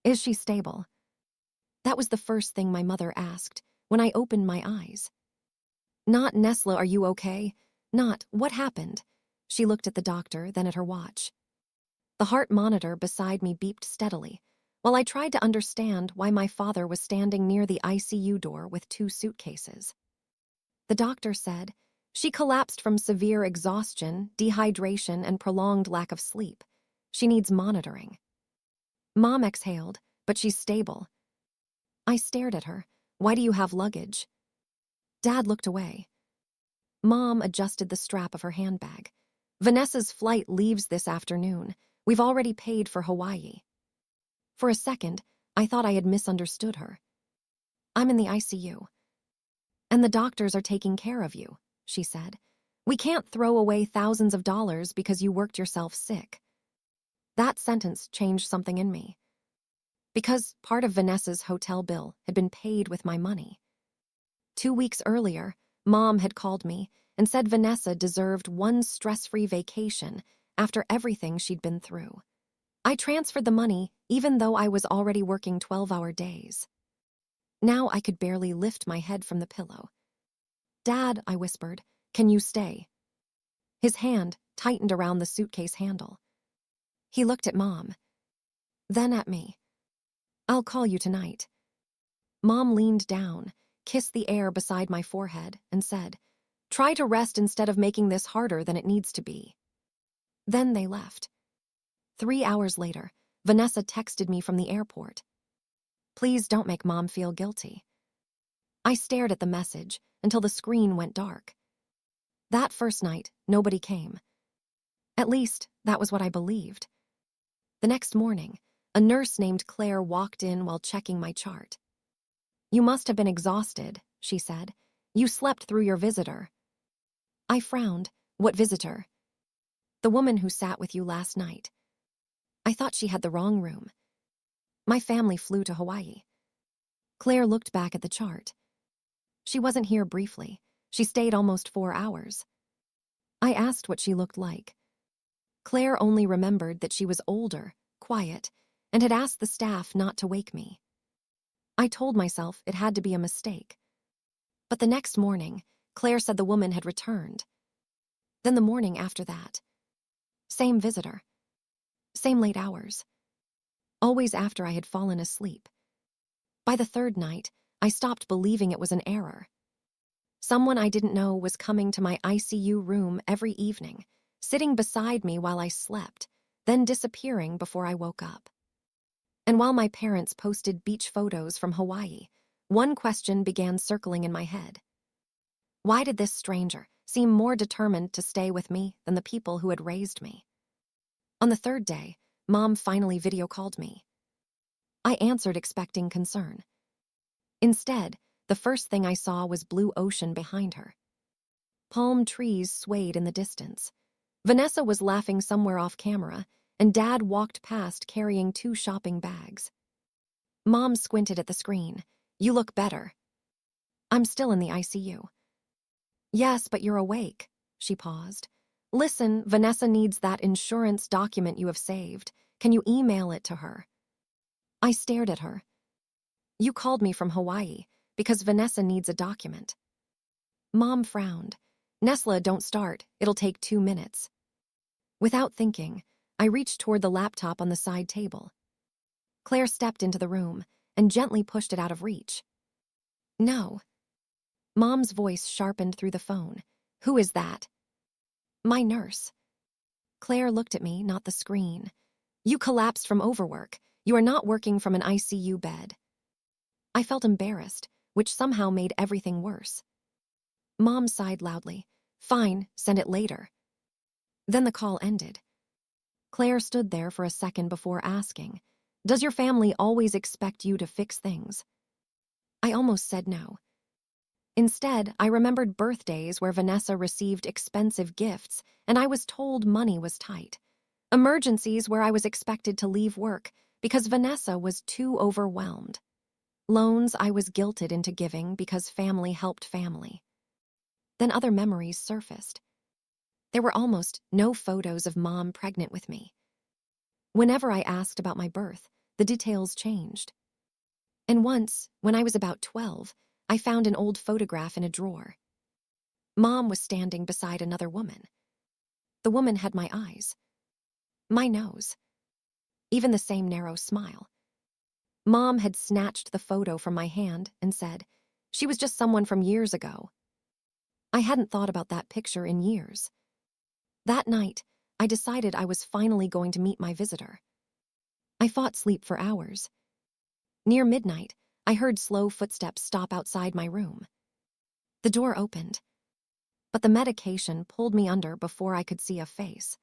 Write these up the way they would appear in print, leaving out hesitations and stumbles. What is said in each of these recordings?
Is she stable? That was the first thing my mother asked when I opened my eyes. Not, Nesla, are you okay? Not, what happened? She looked at the doctor, then at her watch. The heart monitor beside me beeped steadily, while I tried to understand why my father was standing near the ICU door with 2 suitcases. The doctor said, she collapsed from severe exhaustion, dehydration, and prolonged lack of sleep. She needs monitoring. Mom exhaled, but she's stable. I stared at her. Why do you have luggage? Dad looked away. Mom adjusted the strap of her handbag. Vanessa's flight leaves this afternoon. We've already paid for Hawaii. For a second, I thought I had misunderstood her. I'm in the ICU. And the doctors are taking care of you, she said. We can't throw away thousands of dollars because you worked yourself sick. That sentence changed something in me. Because part of Vanessa's hotel bill had been paid with my money. 2 weeks earlier, Mom had called me and said Vanessa deserved one stress-free vacation after everything she'd been through. I transferred the money even though I was already working 12-hour days. Now I could barely lift my head from the pillow. Dad, I whispered, can you stay? His hand tightened around the suitcase handle. He looked at Mom, then at me. I'll call you tonight. Mom leaned down, kissed the air beside my forehead, and said, try to rest instead of making this harder than it needs to be. Then they left. 3 hours later, Vanessa texted me from the airport. Please don't make Mom feel guilty. I stared at the message until the screen went dark. That first night, nobody came. At least, that was what I believed. The next morning, a nurse named Claire walked in while checking my chart. You must have been exhausted, she said. You slept through your visitor. I frowned. What visitor? The woman who sat with you last night. I thought she had the wrong room. My family flew to Hawaii. Claire looked back at the chart. She wasn't here briefly. She stayed almost 4 hours. I asked what she looked like. Claire only remembered that she was older, quiet, and had asked the staff not to wake me. I told myself it had to be a mistake. But the next morning, Claire said the woman had returned. Then the morning after that. Same visitor. Same late hours. Always after I had fallen asleep. By the 3rd night, I stopped believing it was an error. Someone I didn't know was coming to my ICU room every evening, sitting beside me while I slept, then disappearing before I woke up. And while my parents posted beach photos from Hawaii, one question began circling in my head. Why did this stranger seem more determined to stay with me than the people who had raised me? On the 3rd day, Mom finally video called me. I answered expecting concern. Instead, the first thing I saw was blue ocean behind her. Palm trees swayed in the distance. Vanessa was laughing somewhere off camera, and Dad walked past carrying 2 shopping bags. Mom squinted at the screen. You look better. I'm still in the ICU. Yes, but you're awake. She paused. Listen, Vanessa needs that insurance document you have saved. Can you email it to her? I stared at her. You called me from Hawaii because Vanessa needs a document. Mom frowned. Nesla, don't start. It'll take 2 minutes. Without thinking, I reached toward the laptop on the side table. Claire stepped into the room and gently pushed it out of reach. No. Mom's voice sharpened through the phone. Who is that? My nurse. Claire looked at me, not the screen. You collapsed from overwork. You are not working from an ICU bed. I felt embarrassed, which somehow made everything worse. Mom sighed loudly. Fine, send it later. Then the call ended. Claire stood there for a second before asking, Does your family always expect you to fix things? I almost said no. Instead, I remembered birthdays where Vanessa received expensive gifts and I was told money was tight. Emergencies where I was expected to leave work because Vanessa was too overwhelmed. Loans I was guilted into giving because family helped family. Then other memories surfaced. There were almost no photos of Mom pregnant with me. Whenever I asked about my birth, the details changed. And once, when I was about 12, I found an old photograph in a drawer. Mom was standing beside another woman. The woman had my eyes, my nose, even the same narrow smile. Mom had snatched the photo from my hand and said, "She was just someone from years ago." I hadn't thought about that picture in years. That night, I decided I was finally going to meet my visitor. I fought sleep for hours. Near midnight, I heard slow footsteps stop outside my room. The door opened, but the medication pulled me under before I could see a face.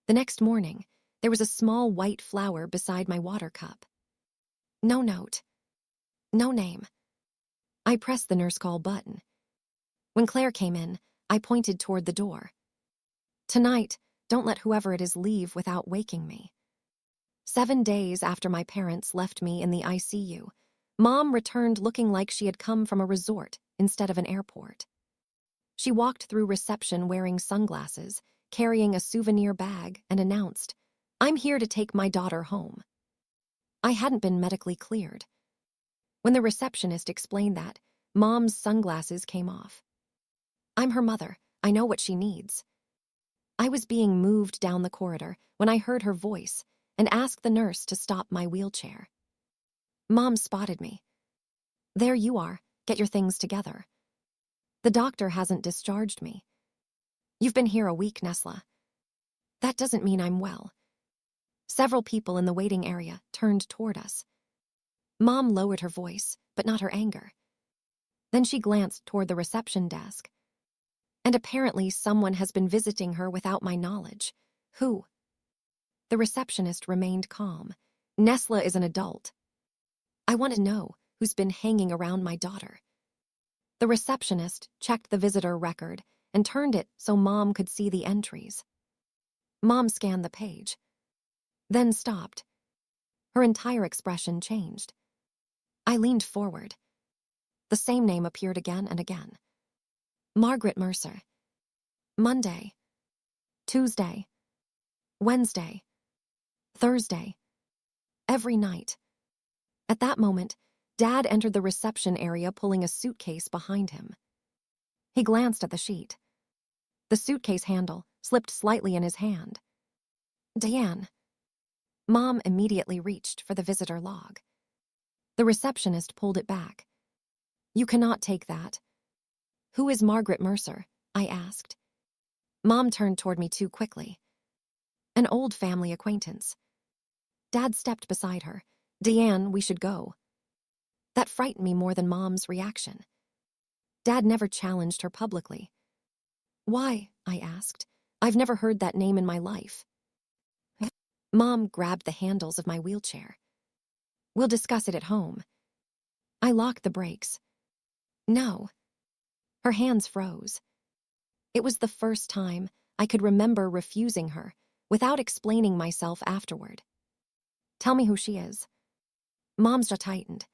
The next morning, there was a small white flower beside my water cup. No note. No name. I pressed the nurse call button. When Claire came in, I pointed toward the door. "Tonight, don't let whoever it is leave without waking me." 7 days after my parents left me in the ICU, Mom returned looking like she had come from a resort instead of an airport. She walked through reception wearing sunglasses, carrying a souvenir bag, and announced, "I'm here to take my daughter home." I hadn't been medically cleared. When the receptionist explained that, Mom's sunglasses came off. "I'm her mother. I know what she needs." I was being moved down the corridor when I heard her voice and asked the nurse to stop my wheelchair. Mom spotted me. "There you are. Get your things together. The doctor hasn't discharged me. You've been here a week, Nesla. That doesn't mean I'm well." Several people in the waiting area turned toward us. Mom lowered her voice, but not her anger. Then she glanced toward the reception desk. "And apparently someone has been visiting her without my knowledge. Who?" The receptionist remained calm. "Nesla is an adult. I want to know who's been hanging around my daughter." The receptionist checked the visitor record and turned it so Mom could see the entries. Mom scanned the page, then stopped. Her entire expression changed. I leaned forward. The same name appeared again and again. Margaret Mercer. Monday. Tuesday. Wednesday. Thursday. Every night. At that moment, Dad entered the reception area pulling a suitcase behind him. He glanced at the sheet. The suitcase handle slipped slightly in his hand. "Diane." Mom immediately reached for the visitor log. The receptionist pulled it back. "You cannot take that." "Who is Margaret Mercer?" I asked. Mom turned toward me too quickly. "An old family acquaintance." Dad stepped beside her. "Diane, we should go." That frightened me more than Mom's reaction. Dad never challenged her publicly. "Why?" I asked. "I've never heard that name in my life." Mom grabbed the handles of my wheelchair. "We'll discuss it at home." I locked the brakes. "No." Her hands froze. It was the first time I could remember refusing her without explaining myself afterward. "Tell me who she is." Mom's jaw tightened.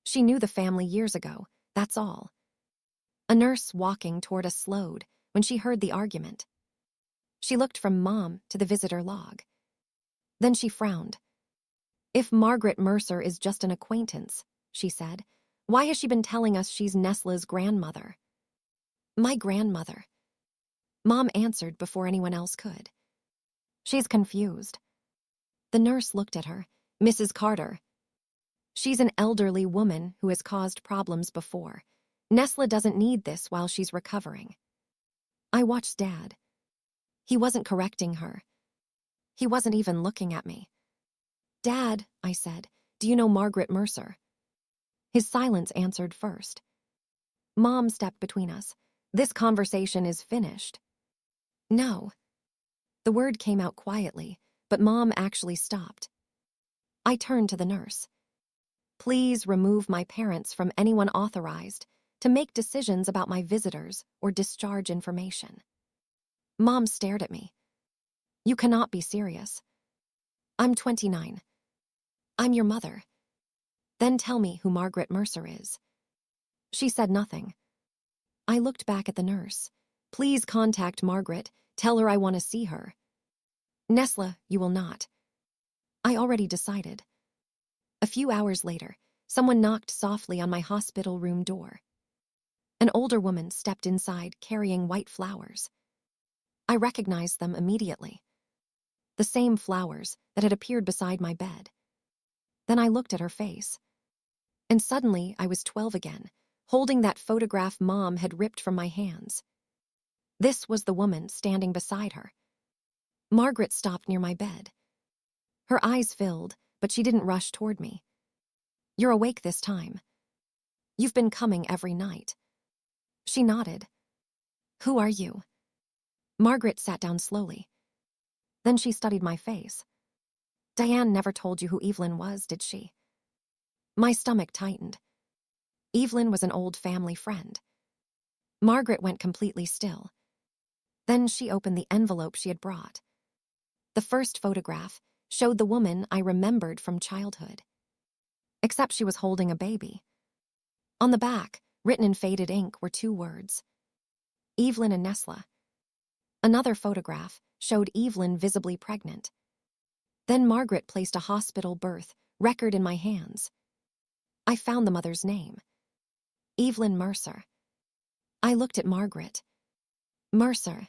"She knew the family years ago, that's all." A nurse walking toward us slowed when she heard the argument. She looked from Mom to the visitor log. Then she frowned. "If Margaret Mercer is just an acquaintance," she said, "why has she been telling us she's Nesla's grandmother?" "My grandmother." Mom answered before anyone else could. "She's confused." The nurse looked at her. "Mrs. Carter." "She's an elderly woman who has caused problems before. Nesla doesn't need this while she's recovering." I watched Dad. He wasn't correcting her. He wasn't even looking at me. "Dad," I said, "do you know Margaret Mercer?" His silence answered first. Mom stepped between us. "This conversation is finished." "No." The word came out quietly, but Mom actually stopped. I turned to the nurse. "Please remove my parents from anyone authorized to make decisions about my visitors or discharge information." Mom stared at me. "You cannot be serious." "I'm 29. I'm your mother. Then tell me who Margaret Mercer is." She said nothing. I looked back at the nurse. "Please contact Margaret. Tell her I want to see her." "Nesla, you will not." I already decided. A few hours later, someone knocked softly on my hospital room door. An older woman stepped inside carrying white flowers. I recognized them immediately. The same flowers that had appeared beside my bed. Then I looked at her face. And suddenly I was 12 again, holding that photograph Mom had ripped from my hands. This was the woman standing beside her. Margaret stopped near my bed. Her eyes filled, but she didn't rush toward me. "You're awake this time. You've been coming every night." She nodded. "Who are you?" Margaret sat down slowly. Then she studied my face. "Diane never told you who Evelyn was, did she?" My stomach tightened. Evelyn was an old family friend. Margaret went completely still. Then she opened the envelope she had brought. The first photograph showed the woman I remembered from childhood. Except she was holding a baby. On the back, written in faded ink, were 2 words: Evelyn and Nesla. Another photograph showed Evelyn visibly pregnant. Then Margaret placed a hospital birth record in my hands. I found the mother's name: Evelyn Mercer. I looked at Margaret. Mercer.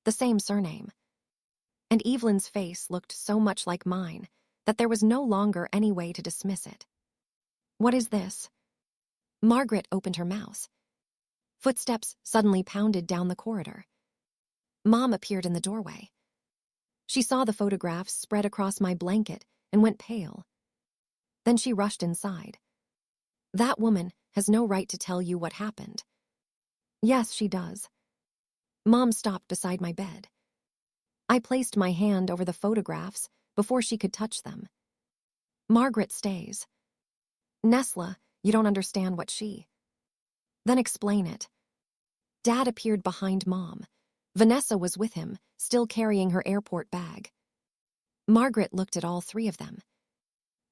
The same surname. And Evelyn's face looked so much like mine that there was no longer any way to dismiss it. "What is this?" Margaret opened her mouth. Footsteps suddenly pounded down the corridor. Mom appeared in the doorway. She saw the photographs spread across my blanket and went pale. Then she rushed inside. "That woman has no right to tell you what happened." "Yes, she does." Mom stopped beside my bed. I placed my hand over the photographs before she could touch them. "Margaret stays." "Nesla, you don't understand what she..." "Then explain it." Dad appeared behind Mom. Vanessa was with him, still carrying her airport bag. Margaret looked at all 3 of them.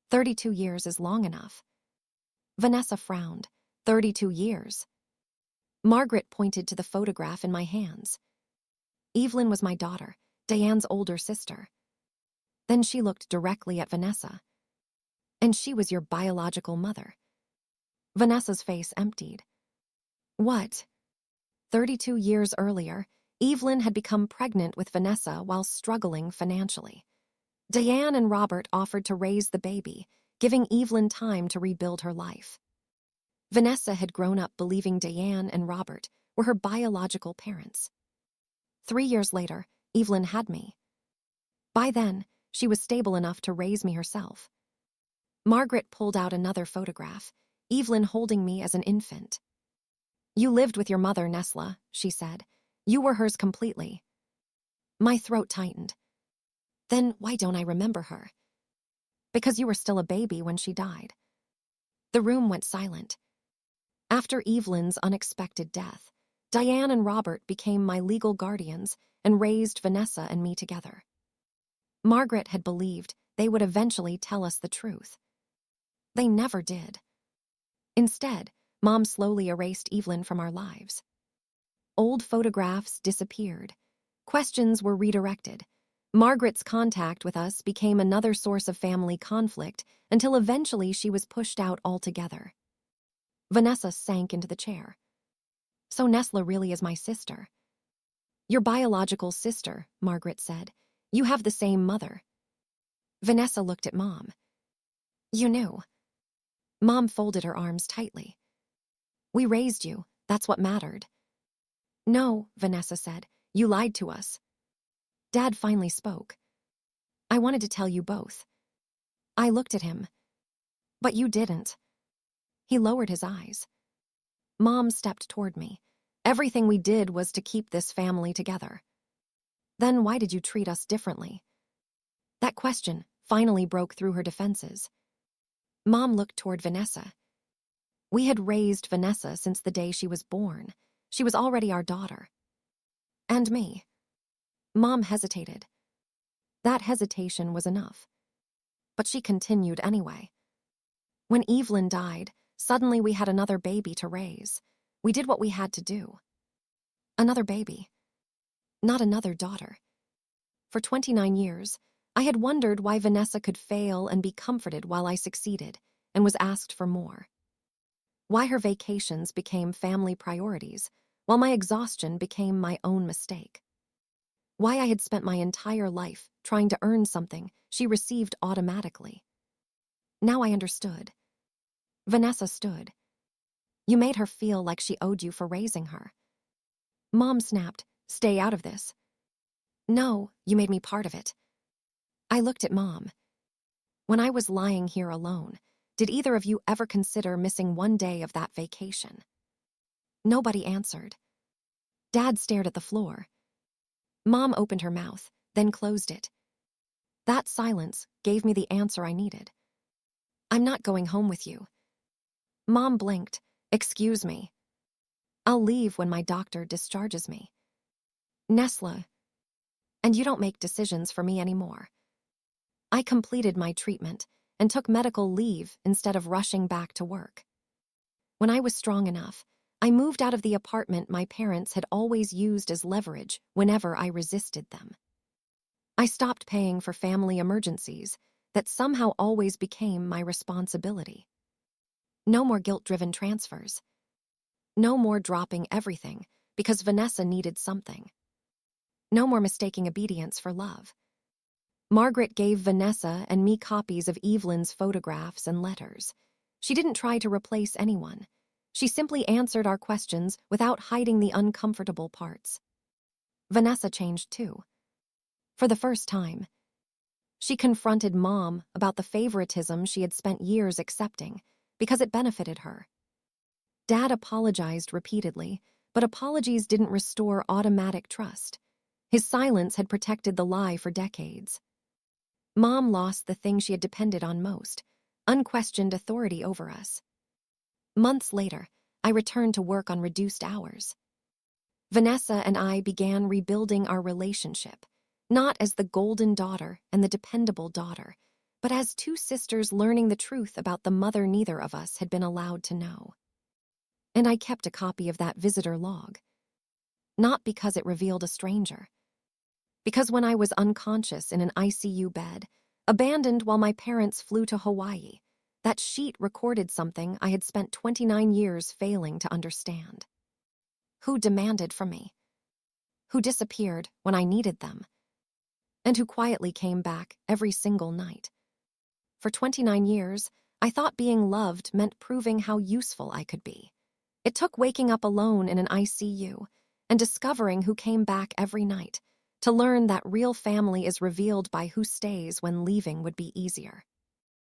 32 years is long enough. Vanessa frowned. 32 years. Margaret pointed to the photograph in my hands. Evelyn was my daughter, Diane's older sister. Then she looked directly at Vanessa. "And she was your biological mother." Vanessa's face emptied. "What?" 32 years earlier, Evelyn had become pregnant with Vanessa while struggling financially. Diane and Robert offered to raise the baby, giving Evelyn time to rebuild her life. Vanessa had grown up believing Diane and Robert were her biological parents. 3 years later, Evelyn had me. By then, she was stable enough to raise me herself. Margaret pulled out another photograph, Evelyn holding me as an infant. "You lived with your mother, Nesla," she said. "You were hers completely." My throat tightened. "Then why don't I remember her?" "Because you were still a baby when she died." The room went silent. After Evelyn's unexpected death, Diane and Robert became my legal guardians and raised Vanessa and me together. Margaret had believed they would eventually tell us the truth. They never did. Instead, Mom slowly erased Evelyn from our lives. Old photographs disappeared. Questions were redirected. Margaret's contact with us became another source of family conflict until eventually she was pushed out altogether. Vanessa sank into the chair. "So Nesla really is my sister." "Your biological sister," Margaret said. "You have the same mother." Vanessa looked at Mom. "You knew." Mom folded her arms tightly. "We raised you. That's what mattered." "No," Vanessa said. "You lied to us." Dad finally spoke. "I wanted to tell you both." I looked at him. "But you didn't." He lowered his eyes. Mom stepped toward me. "Everything we did was to keep this family together." "Then why did you treat us differently?" That question finally broke through her defenses. Mom looked toward Vanessa. "We had raised Vanessa since the day she was born. She was already our daughter." "And me." Mom hesitated. That hesitation was enough. But she continued anyway. "When Evelyn died, suddenly we had another baby to raise. We did what we had to do." "Another baby. Not another daughter." For 29 years, I had wondered why Vanessa could fail and be comforted while I succeeded, and was asked for more. Why her vacations became family priorities, while my exhaustion became my own mistake. Why I had spent my entire life trying to earn something she received automatically. Now I understood. Vanessa stood. You made her feel like she owed you for raising her. Mom snapped, stay out of this. No, you made me part of it. I looked at Mom. When I was lying here alone, did either of you ever consider missing one day of that vacation? Nobody answered. Dad stared at the floor. Mom opened her mouth, then closed it. That silence gave me the answer I needed. I'm not going home with you. Mom blinked. Excuse me. I'll leave when my doctor discharges me. Nesla. And you don't make decisions for me anymore. I completed my treatment and took medical leave instead of rushing back to work. When I was strong enough, I moved out of the apartment my parents had always used as leverage whenever I resisted them. I stopped paying for family emergencies that somehow always became my responsibility. No more guilt-driven transfers. No more dropping everything because Vanessa needed something. No more mistaking obedience for love. Margaret gave Vanessa and me copies of Evelyn's photographs and letters. She didn't try to replace anyone. She simply answered our questions without hiding the uncomfortable parts. Vanessa changed too. For the first time, she confronted Mom about the favoritism she had spent years accepting because it benefited her. Dad apologized repeatedly, but apologies didn't restore automatic trust. His silence had protected the lie for decades. Mom lost the thing she had depended on most, unquestioned authority over us. Months later, I returned to work on reduced hours. Vanessa and I began rebuilding our relationship, not as the golden daughter and the dependable daughter, but as two sisters learning the truth about the mother neither of us had been allowed to know. And I kept a copy of that visitor log. Not because it revealed a stranger. Because when I was unconscious in an ICU bed, abandoned while my parents flew to Hawaii, that sheet recorded something I had spent 29 years failing to understand. Who demanded from me? Who disappeared when I needed them? And who quietly came back every single night? For 29 years, I thought being loved meant proving how useful I could be. It took waking up alone in an ICU and discovering who came back every night to learn that real family is revealed by who stays when leaving would be easier.